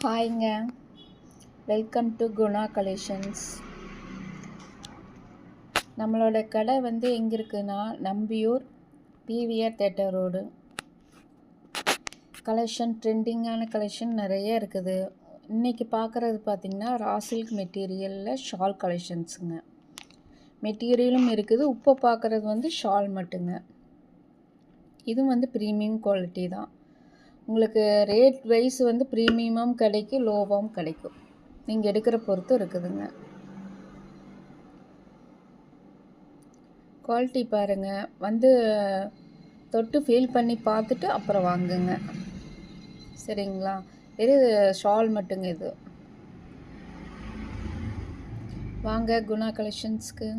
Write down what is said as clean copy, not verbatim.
ஹாய்ங்க. Welcome to Guna collections. நம்மளோட கடை வந்து எங்கே இருக்குன்னா Nambiyur PVR theatre road. Collection ட்ரெண்டிங்கான கலெக்ஷன் நிறைய இருக்குது. இன்றைக்கி பார்க்குறது பார்த்திங்கன்னா ரா சில்க் மெட்டீரியலில் ஷால் கலெக்ஷன்ஸுங்க. மெட்டீரியலும் இருக்குது. இப்போ பார்க்குறது வந்து ஷால் மட்டுங்க. இதுவும் வந்து ப்ரீமியம் குவாலிட்டி தான். உங்களுக்கு ரேட் வைஸ் வந்து ப்ரீமியமும் கிடைக்கும், லோவாகவும் கிடைக்கும். நீங்கள் எடுக்கிற பொறுத்து இருக்குதுங்க. குவாலிட்டி பாருங்கள், வந்து தொட்டு ஃபீல் பண்ணி பார்த்துட்டு அப்புறம் வாங்குங்க, சரிங்களா? வெறும் ஷால் மட்டுங்க இது. வாங்க குணா கலெக்ஷன்ஸ்க்கு.